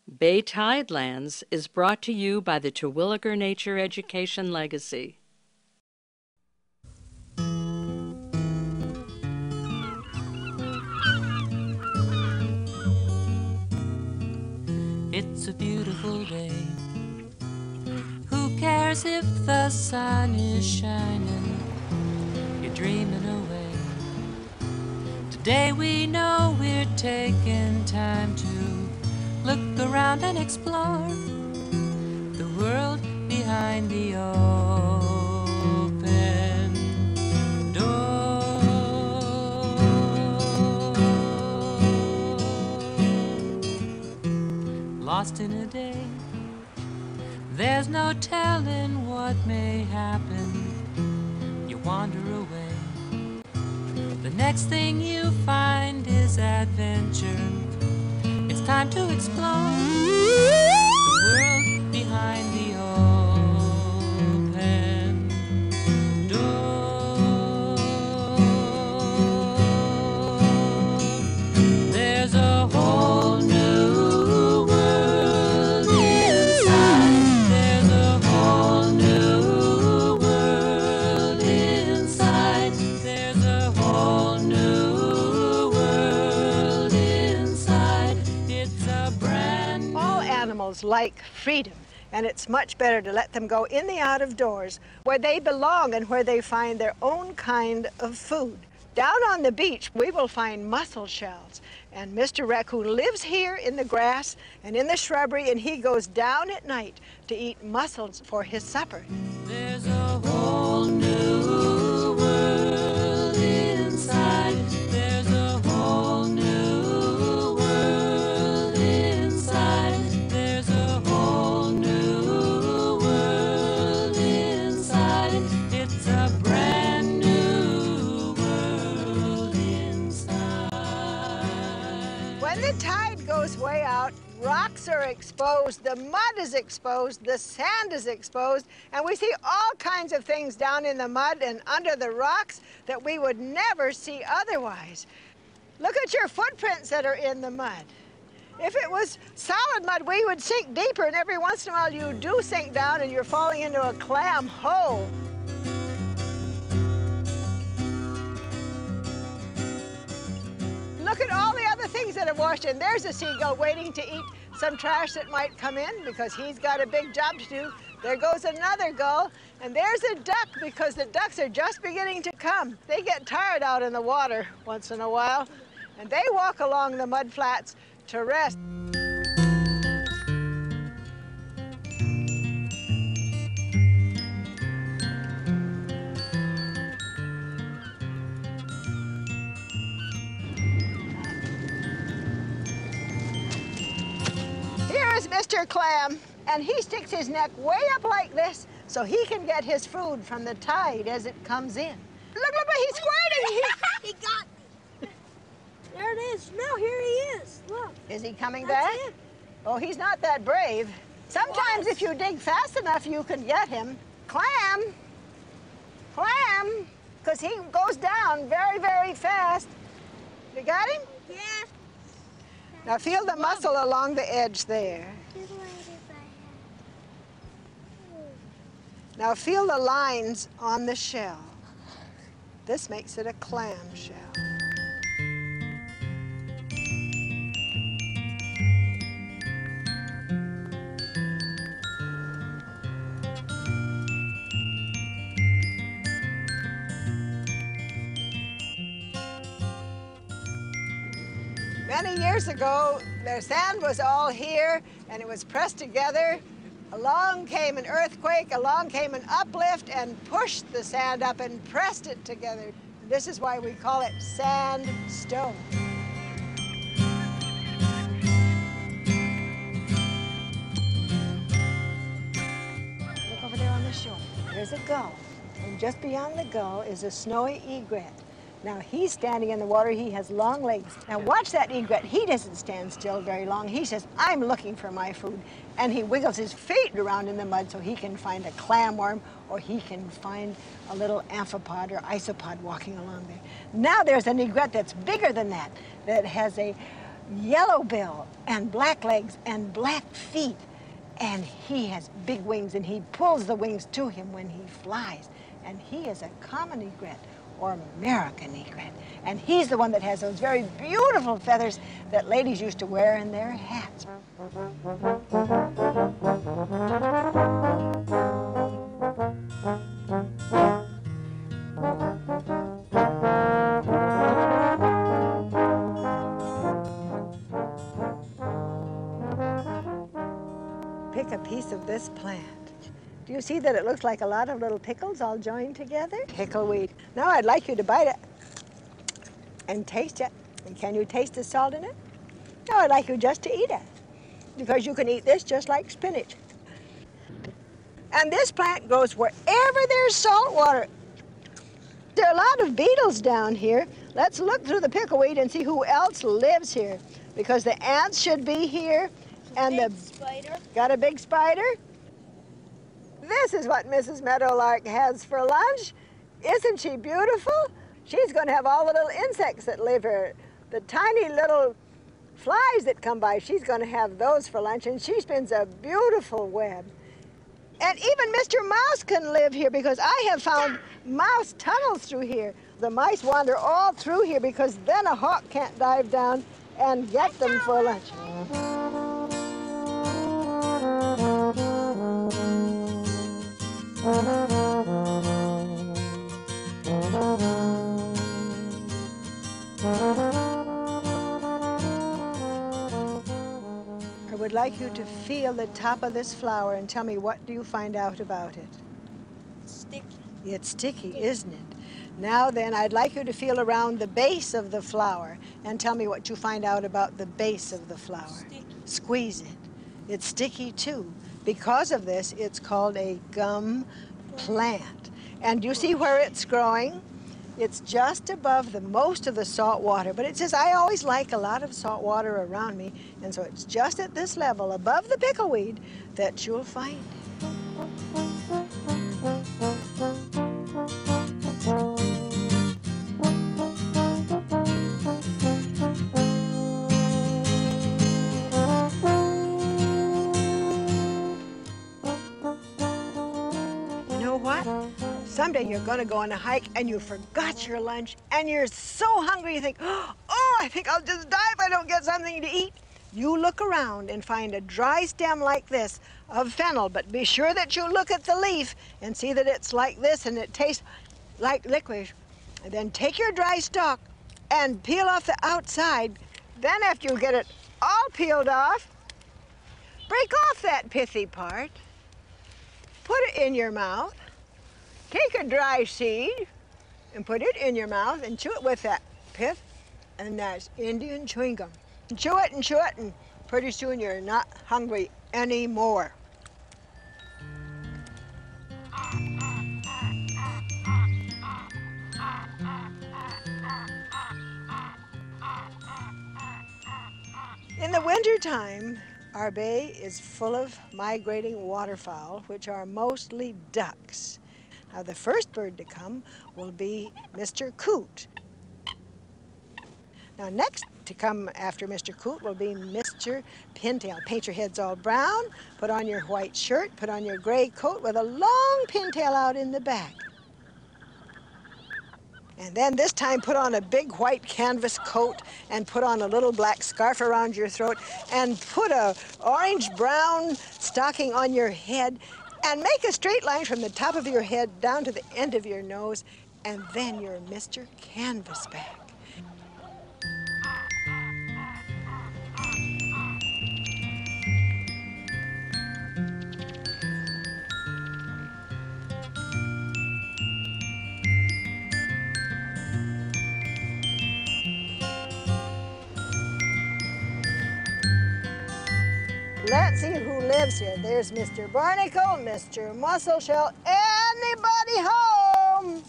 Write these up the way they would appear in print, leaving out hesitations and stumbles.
Bay Tidelands is brought to you by the Terwilliger Nature Education Legacy. It's a beautiful day. Who cares if the sun is shining? You're dreaming away. Today we know we're taking time to look around and explore the world behind the open door. Lost in a day, there's no telling what may happen. You wander away. The next thing you find is adventure. It's time to explore the world behind the open door. There's a whole new world inside. There's a whole new world inside. There's a whole new world inside. It's a brand new... All animals like freedom, and it's much better to let them go in the out of doors where they belong and where they find their own kind of food. Down on the beach, we will find mussel shells, and Mr. Raccoon lives here in the grass and in the shrubbery, and he goes down at night to eat mussels for his supper. There's a whole new world inside. There's a whole new world inside. There's a whole new world inside. It's a brand new world inside. When the tide goes way out, rocks are exposed, the mud is exposed, the sand is exposed, and we see all kinds of things down in the mud and under the rocks that we would never see otherwise. Look at your footprints that are in the mud. If it was solid mud, we would sink deeper, and every once in a while you do sink down and you're falling into a clam hole. Look at all the other things that have washed in. There's a seagull waiting to eat some trash that might come in because he's got a big job to do. There goes another gull, and there's a duck because the ducks are just beginning to come. They get tired out in the water once in a while, and they walk along the mud flats to rest. Here's Mr. Clam, and he sticks his neck way up like this so he can get his food from the tide as it comes in. Look, he's squirting! He got me. There it is. No, here he is. Look. Is he coming That's back? it. Oh, he's not that brave. Sometimes if you dig fast enough, you can get him. Clam! Clam! Because he goes down very, very fast. You got him? Yeah. Now feel the muscle along the edge there. Now feel the lines on the shell. This makes it a clam shell. Many years ago, the sand was all here, and it was pressed together. Along came an earthquake, along came an uplift, and pushed the sand up and pressed it together. This is why we call it sandstone. Look over there on the shore. There's a gull, and just beyond the gull is a snowy egret. Now, he's standing in the water. He has long legs. Now, watch that egret. He doesn't stand still very long. He says, I'm looking for my food. And he wiggles his feet around in the mud so he can find a clamworm, or he can find a little amphipod or isopod walking along there. Now, there's an egret that's bigger than that has a yellow bill and black legs and black feet. And he has big wings, and he pulls the wings to him when he flies. And he is a common egret, or American egret. And he's the one that has those very beautiful feathers that ladies used to wear in their hats. Pick a piece of this plant. Do you see that it looks like a lot of little pickles all joined together? Pickleweed. Now I'd like you to bite it and taste it. And can you taste the salt in it? Now I'd like you just to eat it, because you can eat this just like spinach. And this plant grows wherever there's salt water. There are a lot of beetles down here. Let's look through the pickleweed and see who else lives here, because the ants should be here. And the spider. Got a big spider? This is what Mrs. Meadowlark has for lunch. Isn't she beautiful? She's going to have all the little insects that live here. The tiny little flies that come by, she's going to have those for lunch, and she spins a beautiful web. And even Mr. Mouse can live here, because I have found mouse tunnels through here. The mice wander all through here, because then a hawk can't dive down and get them for lunch. I would like you to feel the top of this flower and tell me, what do you find out about it? Sticky. It's sticky, isn't it? Now then, I'd like you to feel around the base of the flower and tell me what you find out about the base of the flower. Sticky. Squeeze it. It's sticky too. Because of this, it's called a gum plant. And you see where it's growing? It's just above most of the salt water. But it says, I always like a lot of salt water around me. And so it's just at this level, above the pickleweed, that you'll find it. Someday you're going to go on a hike and you forgot your lunch and you're so hungry you think, oh, I think I'll just die if I don't get something to eat. You look around and find a dry stem like this of fennel, but be sure that you look at the leaf and see that it's like this and it tastes like licorice. And then take your dry stalk and peel off the outside. Then after you get it all peeled off, break off that pithy part, put it in your mouth. Take a dry seed and put it in your mouth and chew it with that pith, and that's Indian chewing gum. Chew it, and pretty soon you're not hungry anymore. In the wintertime, our bay is full of migrating waterfowl, which are mostly ducks. Now, the first bird to come will be Mr. Coot. Now, next to come after Mr. Coot will be Mr. Pintail. Paint your heads all brown, put on your white shirt, put on your gray coat with a long pintail out in the back. And then this time put on a big white canvas coat and put on a little black scarf around your throat and put a orange-brown stocking on your head. And make a straight line from the top of your head down to the end of your nose, and then you're Mr. Canvasback. Let's see who lives here. There's Mr. Barnacle, Mr. Musselshell. Anybody home?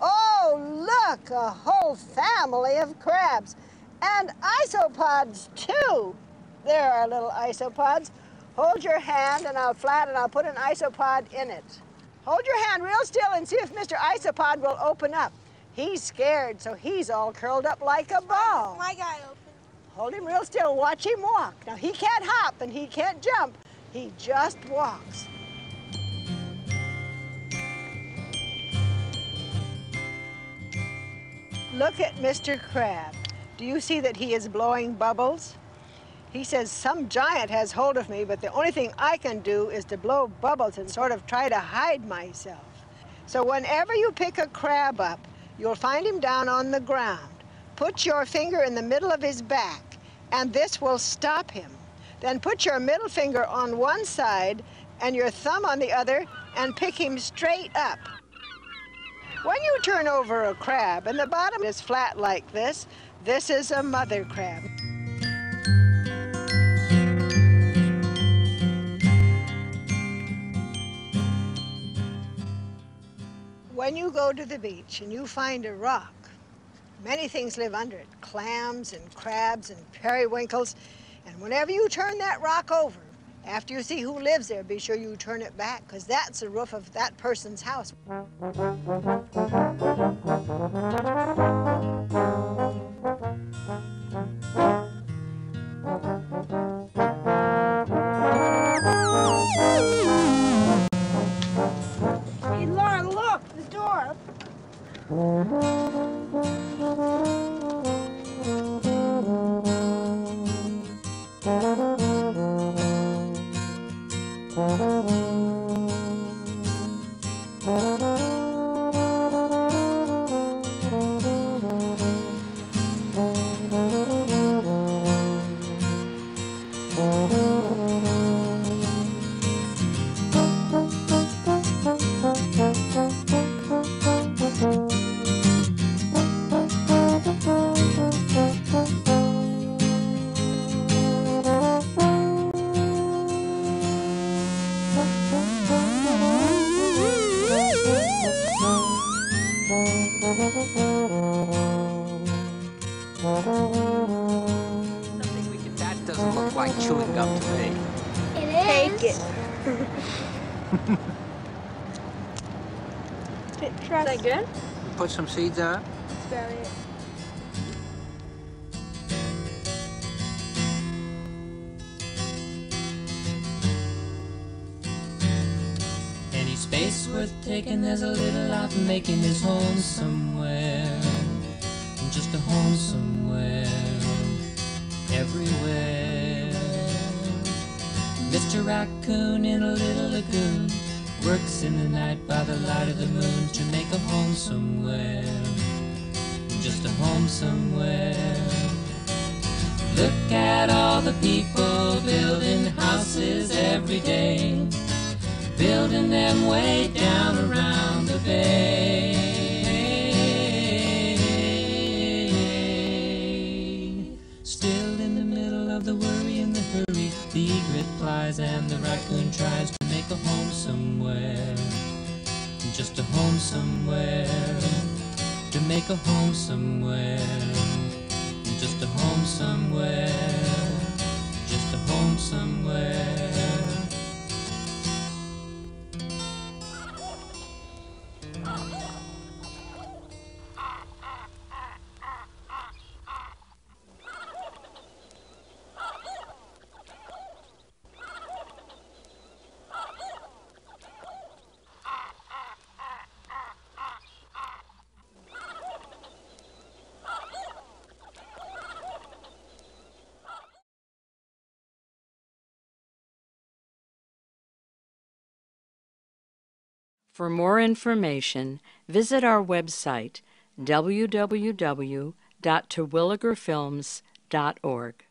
Oh, look, a whole family of crabs. And isopods, too. There are little isopods. Hold your hand, and I'll put an isopod in it. Hold your hand real still and see if Mr. Isopod will open up. He's scared, so he's all curled up like a ball. My guy open. Hold him real still, watch him walk. Now he can't hop and he can't jump, he just walks. Look at Mr. Crab. Do you see that he is blowing bubbles? He says, some giant has hold of me, but the only thing I can do is to blow bubbles and sort of try to hide myself. So whenever you pick a crab up, you'll find him down on the ground. Put your finger in the middle of his back, and this will stop him. Then put your middle finger on one side and your thumb on the other and pick him straight up. When you turn over a crab and the bottom is flat like this is a mother crab. When you go to the beach and you find a rock, many things live under it, clams and crabs and periwinkles. And whenever you turn that rock over, after you see who lives there, be sure you turn it back, because that's the roof of that person's house. Hey, Laura, look, the door. That doesn't look like chewing gum to me. It is. Take it. Is that good? Put some seeds on it. That's about it. Any space worth taking, there's a little life making his home somewhere. Just a home somewhere, everywhere. Mr. Raccoon in a little lagoon works in the night by the light of the moon to make a home somewhere, just a home somewhere. Look at all the people building houses every day, building them way down around the bay. Still in the middle of the worry and the hurry, the egret flies and the raccoon tries to make a home somewhere, just a home somewhere, to make a home somewhere, just a home somewhere, just a home somewhere. For more information, visit our website, www.terwilligerfilms.org.